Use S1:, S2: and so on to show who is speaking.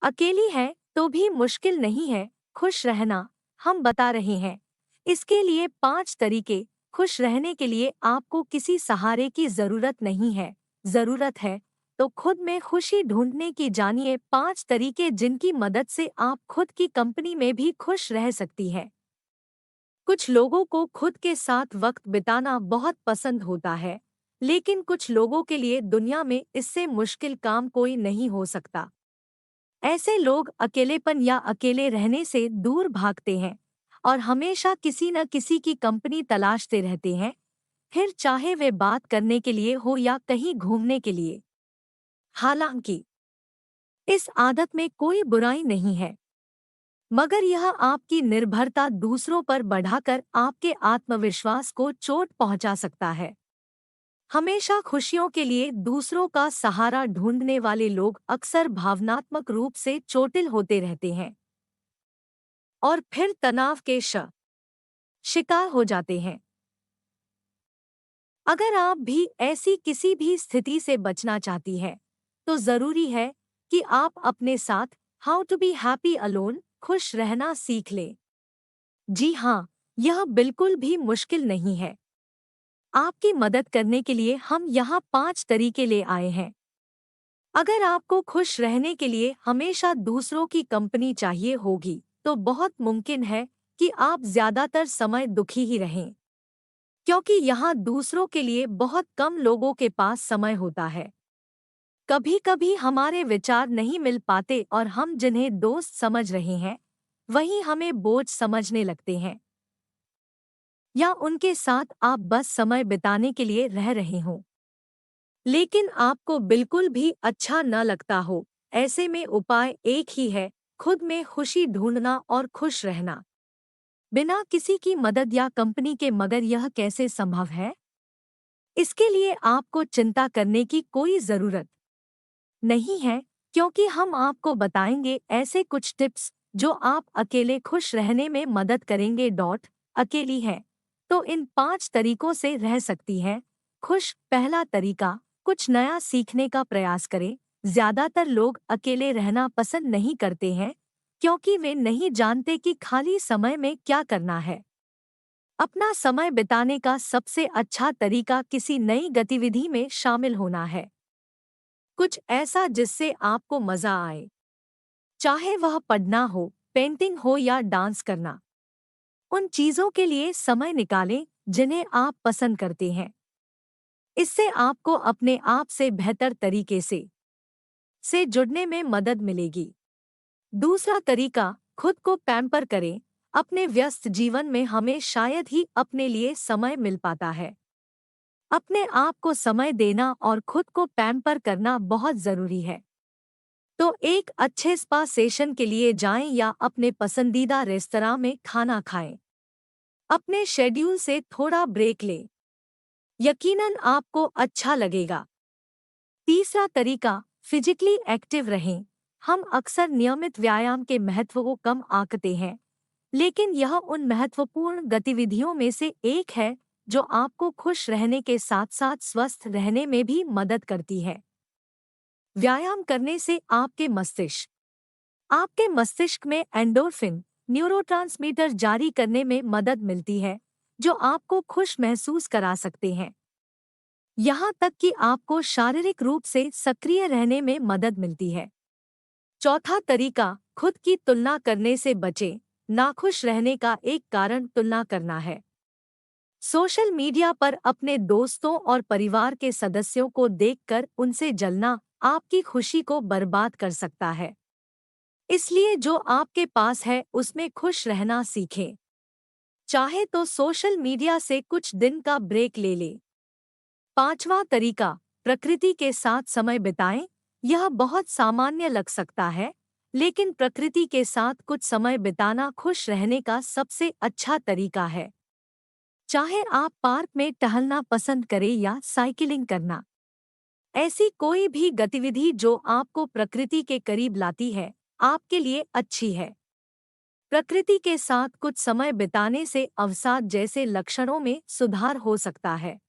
S1: अकेली है तो भी मुश्किल नहीं है खुश रहना, हम बता रहे हैं। इसके लिए 5 तरीके। खुश रहने के लिए आपको किसी सहारे की जरूरत नहीं है। जरूरत है तो खुद में खुशी ढूंढने की। जानिए 5 तरीके जिनकी मदद से आप खुद की कंपनी में भी खुश रह सकती हैं। कुछ लोगों को खुद के साथ वक्त बिताना बहुत पसंद होता है, लेकिन कुछ लोगों के लिए दुनिया में इससे मुश्किल काम कोई नहीं हो सकता। ऐसे लोग अकेलेपन या अकेले रहने से दूर भागते हैं और हमेशा किसी न किसी की कंपनी तलाशते रहते हैं, फिर चाहे वे बात करने के लिए हो या कहीं घूमने के लिए। हालांकि इस आदत में कोई बुराई नहीं है, मगर यह आपकी निर्भरता दूसरों पर बढ़ाकर आपके आत्मविश्वास को चोट पहुंचा सकता है। हमेशा खुशियों के लिए दूसरों का सहारा ढूंढने वाले लोग अक्सर भावनात्मक रूप से चोटिल होते रहते हैं और फिर तनाव के शिकार हो जाते हैं। अगर आप भी ऐसी किसी भी स्थिति से बचना चाहती हैं, तो जरूरी है कि आप अपने साथ how to be happy alone खुश रहना सीख लें। जी हाँ, यह बिल्कुल भी मुश्किल नहीं है। आपकी मदद करने के लिए हम यहाँ 5 तरीके ले आए हैं। अगर आपको खुश रहने के लिए हमेशा दूसरों की कंपनी चाहिए होगी, तो बहुत मुमकिन है कि आप ज्यादातर समय दुखी ही रहें, क्योंकि यहाँ दूसरों के लिए बहुत कम लोगों के पास समय होता है। कभी कभी हमारे विचार नहीं मिल पाते और हम जिन्हें दोस्त समझ रहे हैं, वही हमें बोझ समझने लगते हैं, या उनके साथ आप बस समय बिताने के लिए रह रहे हों, लेकिन आपको बिल्कुल भी अच्छा न लगता हो। ऐसे में उपाय एक ही है, खुद में खुशी ढूंढना और खुश रहना, बिना किसी की मदद या कंपनी के। मगर यह कैसे संभव है? इसके लिए आपको चिंता करने की कोई जरूरत नहीं है, क्योंकि हम आपको बताएंगे ऐसे कुछ टिप्स जो आप अकेले खुश रहने में मदद करेंगे। अकेली है तो इन 5 तरीकों से रह सकती है खुश। पहला तरीका, कुछ नया सीखने का प्रयास करें। ज्यादातर लोग अकेले रहना पसंद नहीं करते हैं, क्योंकि वे नहीं जानते कि खाली समय में क्या करना है। अपना समय बिताने का सबसे अच्छा तरीका किसी नई गतिविधि में शामिल होना है। कुछ ऐसा जिससे आपको मजा आए, चाहे वह पढ़ना हो, पेंटिंग हो या डांस करना। उन चीजों के लिए समय निकालें जिन्हें आप पसंद करते हैं। इससे आपको अपने आप से बेहतर तरीके से जुड़ने में मदद मिलेगी। दूसरा तरीका, खुद को पैम्पर करें। अपने व्यस्त जीवन में हमें शायद ही अपने लिए समय मिल पाता है। अपने आप को समय देना और खुद को पैम्पर करना बहुत जरूरी है। तो एक अच्छे स्पा सेशन के लिए जाएं या अपने पसंदीदा रेस्तरां में खाना खाएं। अपने शेड्यूल से थोड़ा ब्रेक लें, यकीनन आपको अच्छा लगेगा। तीसरा तरीका, फिजिकली एक्टिव रहें। हम अक्सर नियमित व्यायाम के महत्व को कम आंकते हैं, लेकिन यह उन महत्वपूर्ण गतिविधियों में से एक है जो आपको खुश रहने के साथ साथ स्वस्थ रहने में भी मदद करती है। व्यायाम करने से आपके मस्तिष्क में एंडोर्फिन न्यूरोट्रांसमीटर जारी करने में मदद मिलती है, जो आपको खुश महसूस करा सकते हैं। यहाँ तक कि आपको शारीरिक रूप से सक्रिय रहने में मदद मिलती है। चौथा तरीका, खुद की तुलना करने से बचें। नाखुश रहने का एक कारण तुलना करना है। सोशल मीडिया पर अपने दोस्तों और परिवार के सदस्यों को देखकर उनसे जलना आपकी खुशी को बर्बाद कर सकता है। इसलिए जो आपके पास है उसमें खुश रहना सीखें। चाहे तो सोशल मीडिया से कुछ दिन का ब्रेक ले लें। पांचवा तरीका, प्रकृति के साथ समय बिताएं। यह बहुत सामान्य लग सकता है, लेकिन प्रकृति के साथ कुछ समय बिताना खुश रहने का सबसे अच्छा तरीका है। चाहे आप पार्क में टहलना पसंद करें या साइकिलिंग करना, ऐसी कोई भी गतिविधि जो आपको प्रकृति के करीब लाती है, आपके लिए अच्छी है। प्रकृति के साथ कुछ समय बिताने से अवसाद जैसे लक्षणों में सुधार हो सकता है।